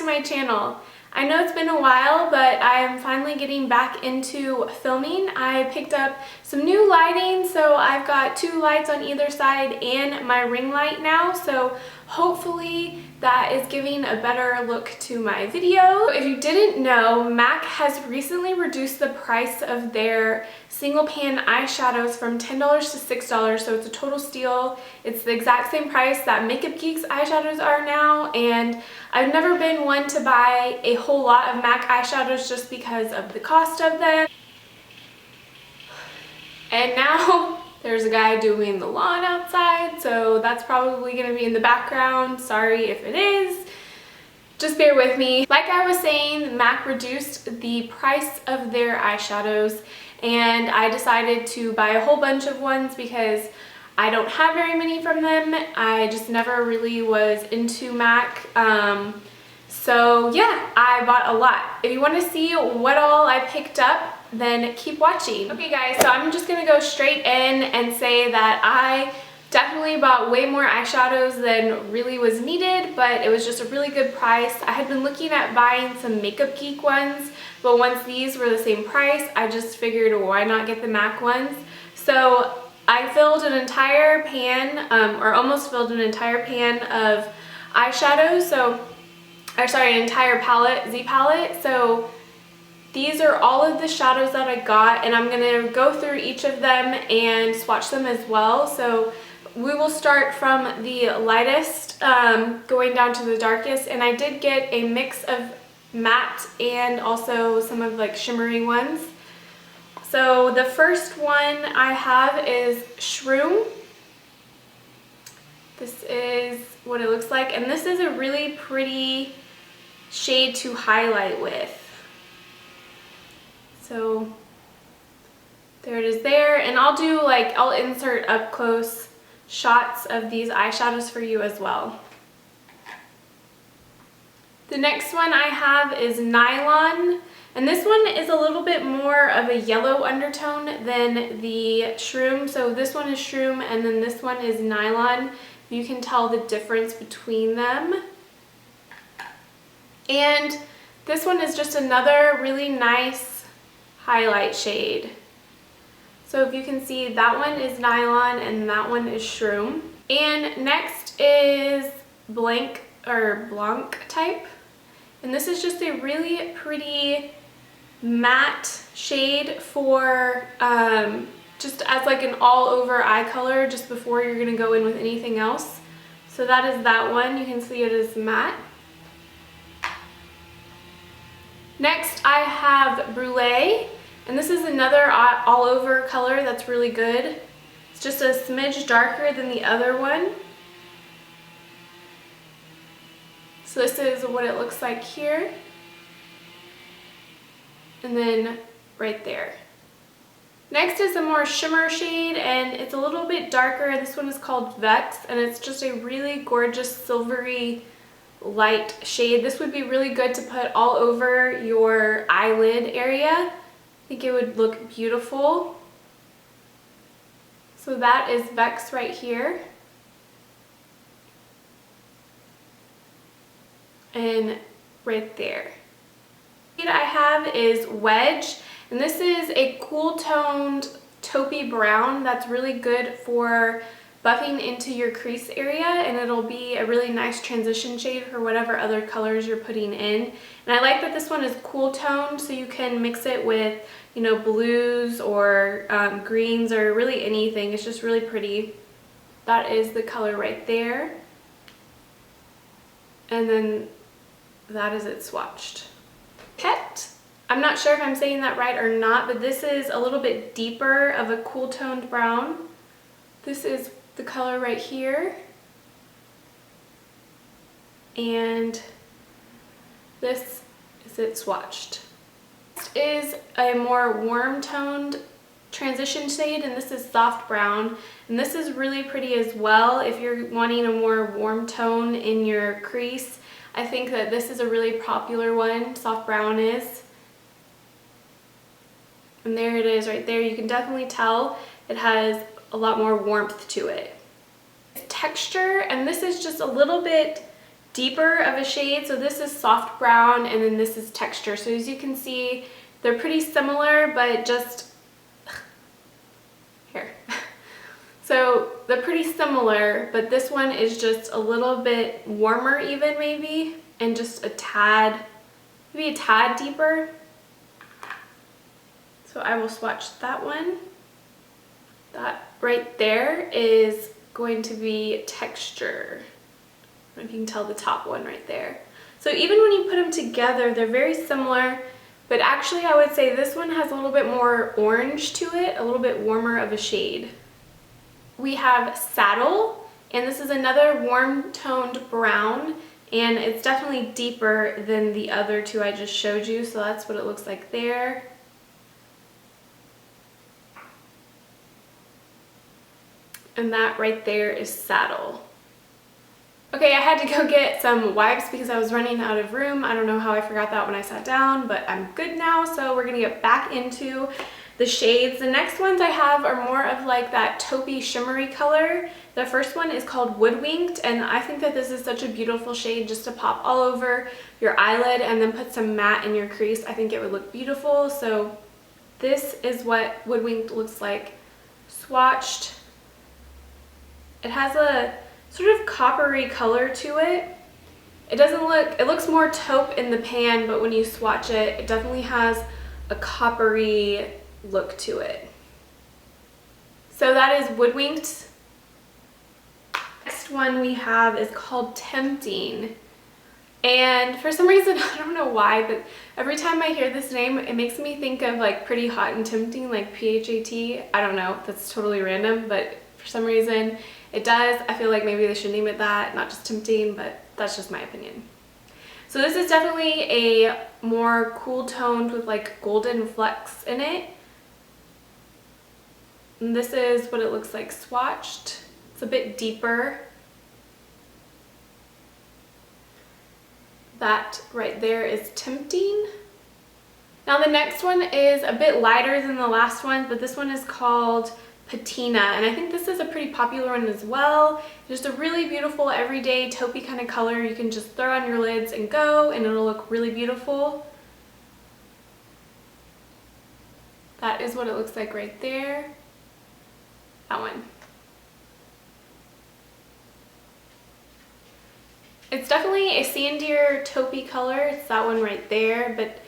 to my channel. I know it's been a while, but I'm finally getting back into filming. I picked up some new lighting, so I've got 2 lights on either side and my ring light now, so hopefully that is giving a better look to my video. If you didn't know, MAC has recently reduced the price of their single pan eyeshadows from $10 to $6, so it's a total steal. It's the exact same price that Makeup Geek's eyeshadows are now, and I've never been one to buy a whole lot of MAC eyeshadows just because of the cost of them. And now there's a guy doing the lawn outside, so that's probably going to be in the background. Sorry if it is. Just bear with me. Like I was saying, MAC reduced the price of their eyeshadows, and I decided to buy a whole bunch of ones because I don't have very many from them. I just never really was into MAC. So yeah, I bought a lot. If you want to see what all I picked up, then keep watching. Okay guys, so I'm just gonna go straight in and say that I definitely bought way more eyeshadows than really was needed, but it was just a really good price. I had been looking at buying some Makeup Geek ones, but once these were the same price, I just figured why not get the MAC ones. So I filled an entire pan, or almost filled an entire pan of eyeshadows, an entire palette, Z palette. So these are all of the shadows that I got, and I'm going to go through each of them and swatch them as well. So we will start from the lightest going down to the darkest, and I did get a mix of matte and also some of like shimmery ones. So the first one I have is Shroom. This is what it looks like, and this is a really pretty shade to highlight with. So there it is there, and I'll insert up close shots of these eyeshadows for you as well. The next one I have is Nylon, and this one is a little bit more of a yellow undertone than the Shroom. So this one is Shroom and then this one is Nylon. You can tell the difference between them. And this one is just another really nice highlight shade. So if you can see, that one is Nylon and that one is Shroom. And next is Blanc type. And this is just a really pretty matte shade for just as like an all over eye color just before you're gonna go in with anything else. So that is that one. You can see it is matte. Next I have Brulee, and this is another all over color that's really good. It's just a smidge darker than the other one. So this is what it looks like here. And then right there. Next is a more shimmer shade, and it's a little bit darker. This one is called Vex, and it's just a really gorgeous silvery light shade. This would be really good to put all over your eyelid area. I think it would look beautiful. So that is Vex right here. And right there. The shade I have is Wedge, and this is a cool toned taupey brown that's really good for buffing into your crease area, and it'll be a really nice transition shade for whatever other colors you're putting in. And I like that this one is cool toned, so you can mix it with, you know, blues or greens or really anything. It's just really pretty. That is the color right there. And then that is it swatched. Ket. I'm not sure if I'm saying that right or not, but this is a little bit deeper of a cool toned brown. This is the color right here, and this is it swatched. Next is a more warm toned transition shade, and this is Soft Brown, and this is really pretty as well if you're wanting a more warm tone in your crease. I think that this is a really popular one, Soft Brown is. And there it is right there. You can definitely tell it has a lot more warmth to it. Texture, and this is just a little bit deeper of a shade. So this is soft brown and then this is texture. So as you can see, they're pretty similar, but just here. So they're pretty similar, but this one is just a little bit warmer even maybe, and just a tad, maybe a tad deeper. So I will swatch that one. That right there is going to be texture. I don't know if you can tell the top one right there. So even when you put them together, they're very similar, but actually I would say this one has a little bit more orange to it, a little bit warmer of a shade. We have Saddle, and this is another warm toned brown, and it's definitely deeper than the other two I just showed you, so that's what it looks like there. And that right there is Saddle. Okay, I had to go get some wipes because I was running out of room. I don't know how I forgot that when I sat down, but I'm good now, so we're gonna get back into the shades. The next ones I have are more of like that taupey shimmery color. The first one is called Woodwinked, and I think that this is such a beautiful shade just to pop all over your eyelid and then put some matte in your crease. I think it would look beautiful. So this is what Woodwinked looks like swatched. It has a sort of coppery color to it. It doesn't look, it looks more taupe in the pan, but when you swatch it, it definitely has a coppery look to it. So that is Woodwinked. Next one we have is called Tempting. And for some reason, I don't know why, but every time I hear this name, it makes me think of like Pretty Hot and Tempting, like PHAT. I don't know, that's totally random, but for some reason it does. I feel like maybe they should name it that, not just Tempting, but that's just my opinion. So this is definitely a more cool toned with like golden flecks in it. And this is what it looks like swatched. It's a bit deeper. That right there is Tempting. Now the next one is a bit lighter than the last one, but this one is called Patina, and I think this is a pretty popular one as well. Just a really beautiful everyday taupey kind of color you can just throw on your lids and go, and it'll look really beautiful. That is what it looks like right there. That one. It's definitely a sandier taupey color. It's that one right there, but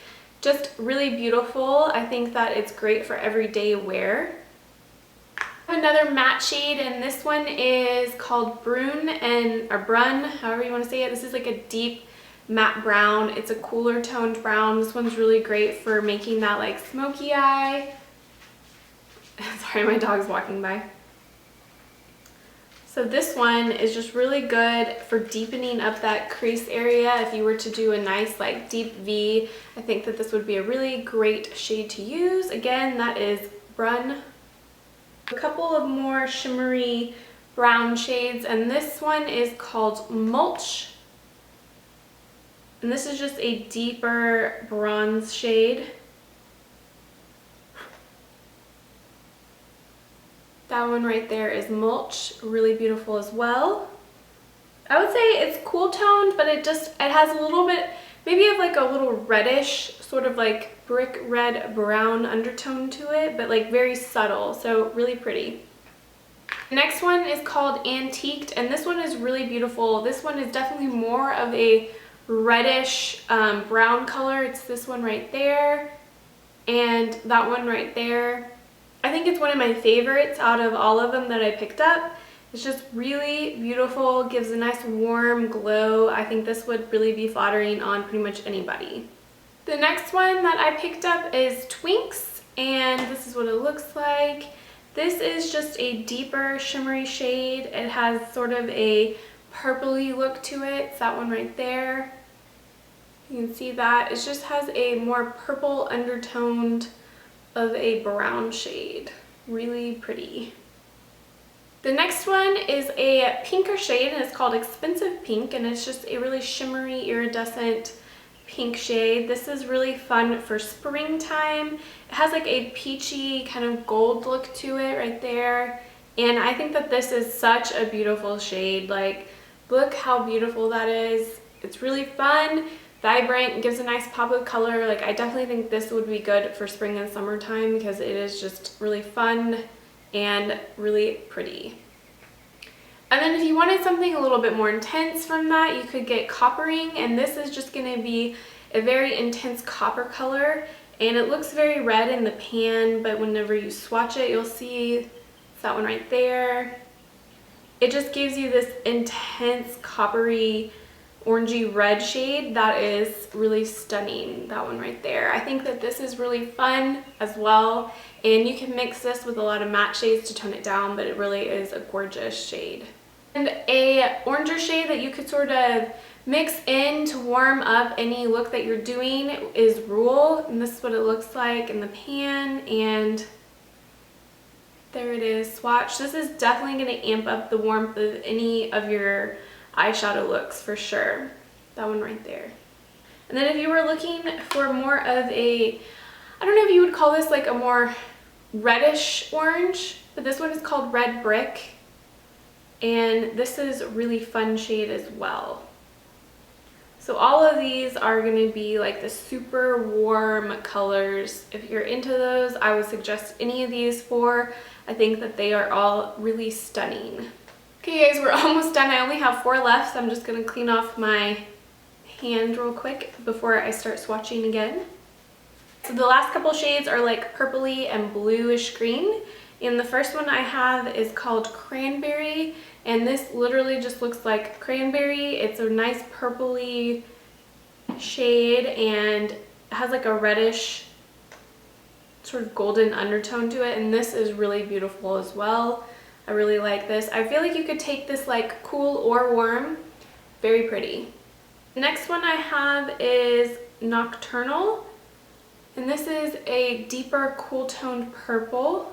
just really beautiful. I think that it's great for everyday wear. Another matte shade, and this one is called Brun, or Brun, however you want to say it. This is like a deep matte brown. It's a cooler toned brown. This one's really great for making that like smoky eye. Sorry, my dog's walking by. So this one is just really good for deepening up that crease area. If you were to do a nice like deep V, I think that this would be a really great shade to use. Again, that is Brun. A couple of more shimmery brown shades, and this one is called Mulch. And this is just a deeper bronze shade. That one right there is Mulch, really beautiful as well. I would say it's cool toned, but it has a little bit, maybe of like a little reddish, sort of like brick red brown undertone to it, but like very subtle, so really pretty. The next one is called Antiqued, and this one is really beautiful. This one is definitely more of a reddish brown color. It's this one right there and that one right there. I think it's one of my favorites out of all of them that I picked up. It's just really beautiful, gives a nice warm glow. I think this would really be flattering on pretty much anybody. The next one that I picked up is Twinks, and this is what it looks like. This is just a deeper shimmery shade. It has sort of a purpley look to it. It's that one right there. You can see that. It just has a more purple undertoned of a brown shade. Really pretty. The next one is a pinker shade, and it's called Expensive Pink, and it's just a really shimmery iridescent pink shade. This is really fun for springtime. It has like a peachy kind of gold look to it right there, and I think that this is such a beautiful shade. Like Look how beautiful that is. It's really fun, vibrant, gives a nice pop of color. Like, I definitely think this would be good for spring and summertime because it is just really fun and really pretty. And then if you wanted something a little bit more intense from that, you could get Coppering, and this is just going to be a very intense copper color, and it looks very red in the pan, but whenever you swatch it, you'll see it's that one right there. It just gives you this intense coppery orangey red shade that is really stunning, that one right there. I think that this is really fun as well, and you can mix this with a lot of matte shades to tone it down, but it really is a gorgeous shade. And a oranger shade that you could sort of mix in to warm up any look that you're doing is Rule, and this is what it looks like in the pan, and there it is, swatch. This is definitely going to amp up the warmth of any of your eyeshadow looks for sure. That one right there. And then if you were looking for more of a, I don't know if you would call this like a more reddish orange, but this one is called Red Brick. And this is a really fun shade as well. So all of these are going to be like the super warm colors. If you're into those, I would suggest any of these four. I think that they are all really stunning. Okay guys, we're almost done. I only have 4 left, so I'm just going to clean off my hand real quick before I start swatching again. So the last couple shades are like purpley and bluish green. And the first one I have is called Cranberry, and this literally just looks like cranberry. It's a nice purpley shade and has like a reddish sort of golden undertone to it, and this is really beautiful as well. I really like this. I feel like you could take this like cool or warm. Very pretty. The next one I have is Nocturnal, and this is a deeper cool toned purple.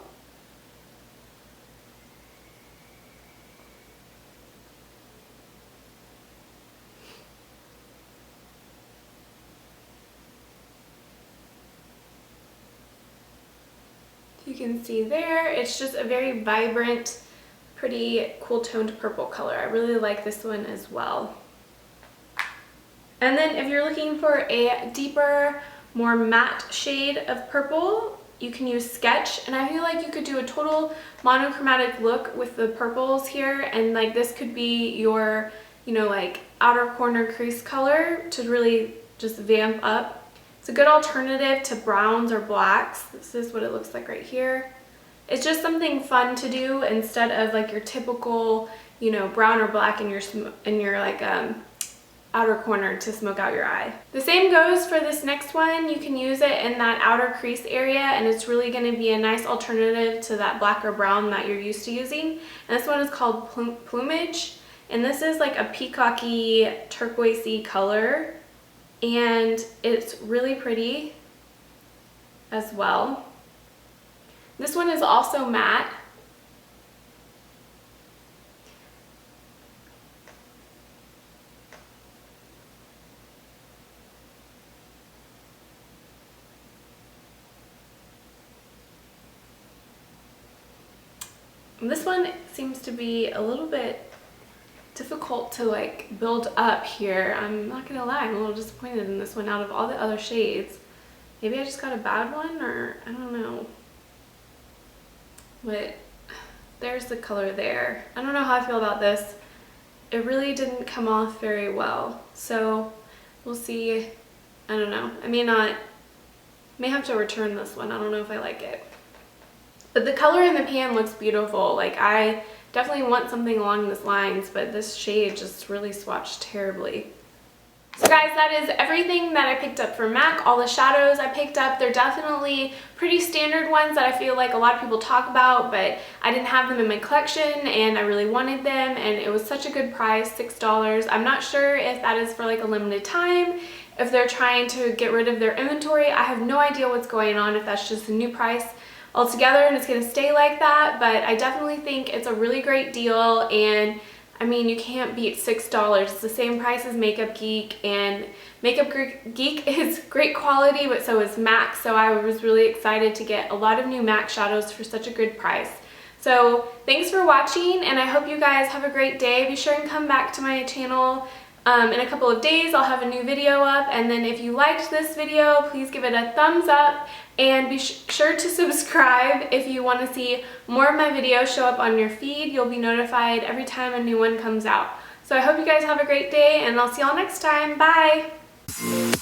You can see there, it's just a very vibrant, pretty cool toned purple color. I really like this one as well. And then if you're looking for a deeper, more matte shade of purple, you can use Sketch, and I feel like you could do a total monochromatic look with the purples here, and like this could be your, you know, like outer corner crease color to really just vamp up. It's a good alternative to browns or blacks. This is what it looks like right here. It's just something fun to do instead of like your typical, you know, brown or black in your like outer corner to smoke out your eye. The same goes for this next one. You can use it in that outer crease area, and it's really going to be a nice alternative to that black or brown that you're used to using. And this one is called Plumage, and this is like a peacocky turquoisey color, and it's really pretty as well. This one is also matte. This one seems to be a little bit difficult to like build up here. I'm not gonna lie, I'm a little disappointed in this one out of all the other shades. Maybe I just got a bad one, or I don't know. But there's the color there. I don't know how I feel about this. It really didn't come off very well. So we'll see. I don't know. I may have to return this one. I don't know if I like it. But the color in the pan looks beautiful. Like, I definitely want something along these lines, but this shade just really swatched terribly. So guys, that is everything that I picked up from MAC. All the shadows I picked up, they're definitely pretty standard ones that I feel like a lot of people talk about, but I didn't have them in my collection and I really wanted them, and it was such a good price, $6. I'm not sure if that is for like a limited time, if they're trying to get rid of their inventory. I have no idea what's going on, if that's just a new price altogether and it's going to stay like that, but I definitely think it's a really great deal, and I mean, you can't beat $6. It's the same price as Makeup Geek, and Makeup Geek is great quality, but so is MAC, so I was really excited to get a lot of new MAC shadows for such a good price. So thanks for watching, and I hope you guys have a great day. Be sure and come back to my channel in a couple of days. I'll have a new video up, and then if you liked this video, please give it a thumbs up, and be sure to subscribe if you want to see more of my videos show up on your feed. You'll be notified every time a new one comes out. So I hope you guys have a great day, and I'll see y'all next time. Bye!